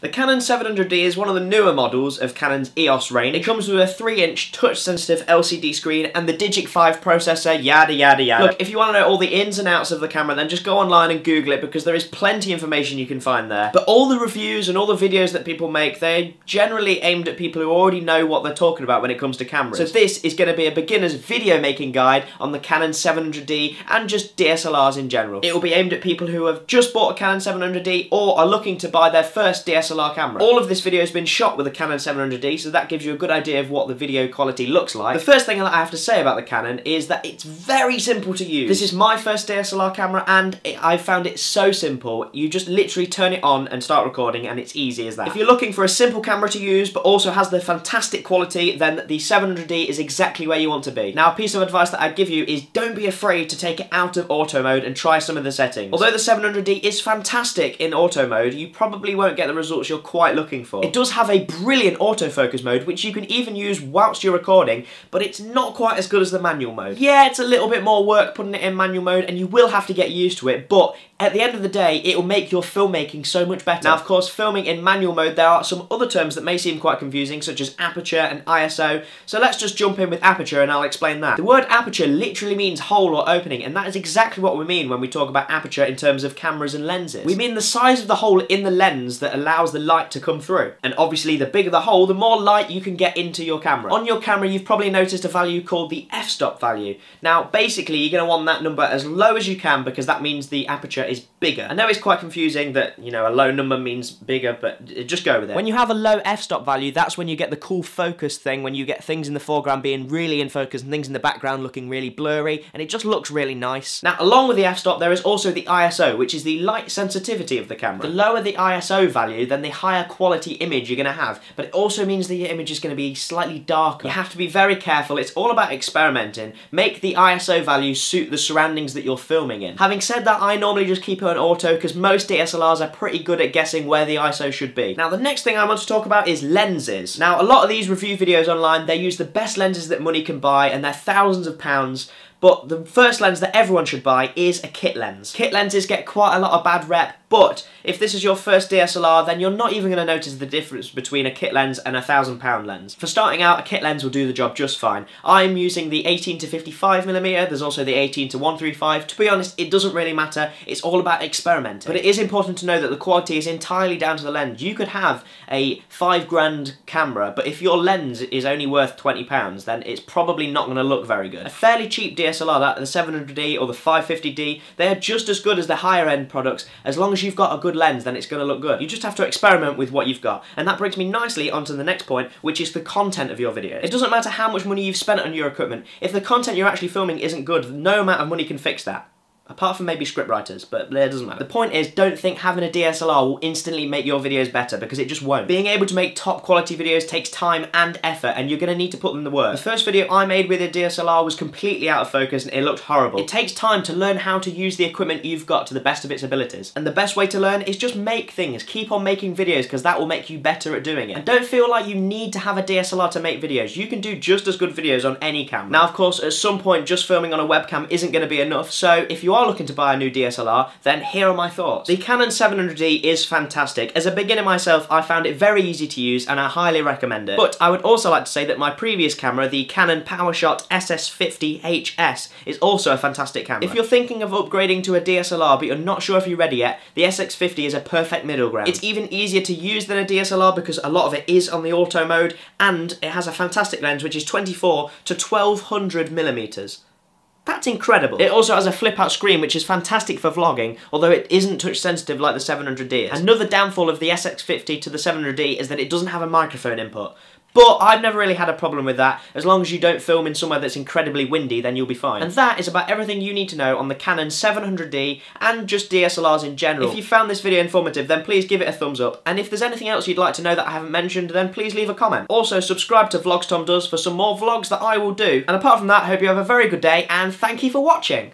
The Canon 700D is one of the newer models of Canon's EOS range. It comes with a 3-inch touch-sensitive LCD screen and the Digic 5 processor, yada yada yada. Look, if you want to know all the ins and outs of the camera, then just go online and Google it because there is plenty of information you can find there. But all the reviews and all the videos that people make, they're generally aimed at people who already know what they're talking about when it comes to cameras. So this is going to be a beginner's video making guide on the Canon 700D and just DSLRs in general. It will be aimed at people who have just bought a Canon 700D or are looking to buy their first DSLR camera. All of this video has been shot with a Canon 700D, so that gives you a good idea of what the video quality looks like. The first thing that I have to say about the Canon is that it's very simple to use. This is my first DSLR camera and I found it so simple. You just literally turn it on and start recording and it's easy as that. If you're looking for a simple camera to use but also has the fantastic quality, then the 700D is exactly where you want to be. Now, a piece of advice that I'd give you is don't be afraid to take it out of auto mode and try some of the settings. Although the 700D is fantastic in auto mode, you probably won't get the results you're quite looking for. It does have a brilliant autofocus mode, which you can even use whilst you're recording, but it's not quite as good as the manual mode. Yeah, it's a little bit more work putting it in manual mode, and you will have to get used to it, but at the end of the day, it will make your filmmaking so much better. Now, of course, filming in manual mode, there are some other terms that may seem quite confusing, such as aperture and ISO, so let's just jump in with aperture and I'll explain that. The word aperture literally means hole or opening, and that is exactly what we mean when we talk about aperture in terms of cameras and lenses. We mean the size of the hole in the lens that allows the light to come through. And obviously, the bigger the hole, the more light you can get into your camera. On your camera, you've probably noticed a value called the f-stop value. Now, basically, you're going to want that number as low as you can because that means the aperture is bigger. I know it's quite confusing that, you know, a low number means bigger, but just go with it. When you have a low f-stop value, that's when you get the cool focus thing, when you get things in the foreground being really in focus and things in the background looking really blurry, and it just looks really nice. Now, along with the f-stop, there is also the ISO, which is the light sensitivity of the camera. The lower the ISO value, then the higher quality image you're going to have, but it also means that your image is going to be slightly darker. You have to be very careful. It's all about experimenting. Make the ISO value suit the surroundings that you're filming in. Having said that, I normally just keep it on auto because most DSLRs are pretty good at guessing where the ISO should be. Now, the next thing I want to talk about is lenses. Now, a lot of these review videos online, they use the best lenses that money can buy, and they're thousands of pounds. But the first lens that everyone should buy is a kit lens. Kit lenses get quite a lot of bad rep, but if this is your first DSLR, then you're not even going to notice the difference between a kit lens and a £1,000 lens. For starting out, a kit lens will do the job just fine. I'm using the 18 to 55mm, there's also the 18 to 135. To be honest, it doesn't really matter, it's all about experimenting. But it is important to know that the quality is entirely down to the lens. You could have a £5 camera, but if your lens is only worth £20, then it's probably not going to look very good. A fairly cheap DSLR, that the 700D or the 550D, they are just as good as the higher end products. As long as you've got a good lens, then it's going to look good. You just have to experiment with what you've got. And that brings me nicely onto the next point, which is the content of your video. It doesn't matter how much money you've spent on your equipment. If the content you're actually filming isn't good, no amount of money can fix that. Apart from maybe scriptwriters, but it doesn't matter. The point is, don't think having a DSLR will instantly make your videos better, because it just won't. Being able to make top quality videos takes time and effort, and you're going to need to put them to work. The first video I made with a DSLR was completely out of focus and it looked horrible. It takes time to learn how to use the equipment you've got to the best of its abilities. And the best way to learn is just make things. Keep on making videos, because that will make you better at doing it. And don't feel like you need to have a DSLR to make videos. You can do just as good videos on any camera. Now, of course, at some point, just filming on a webcam isn't going to be enough, so if you are looking to buy a new DSLR, then here are my thoughts. The Canon 700D is fantastic. As a beginner myself, I found it very easy to use and I highly recommend it. But I would also like to say that my previous camera, the Canon PowerShot SS50HS, is also a fantastic camera. If you're thinking of upgrading to a DSLR but you're not sure if you're ready yet, the SX50 is a perfect middle ground. It's even easier to use than a DSLR because a lot of it is on the auto mode, and it has a fantastic lens which is 24 to 1200mm. That's incredible. It also has a flip-out screen, which is fantastic for vlogging, although it isn't touch-sensitive like the 700D is. Another downfall of the SX50 to the 700D is that it doesn't have a microphone input. But I've never really had a problem with that. As long as you don't film in somewhere that's incredibly windy, then you'll be fine. And that is about everything you need to know on the Canon 700D and just DSLRs in general. If you found this video informative, then please give it a thumbs up. And if there's anything else you'd like to know that I haven't mentioned, then please leave a comment. Also, subscribe to VlogsTomDoes for some more vlogs that I will do. And apart from that, I hope you have a very good day, and thank you for watching.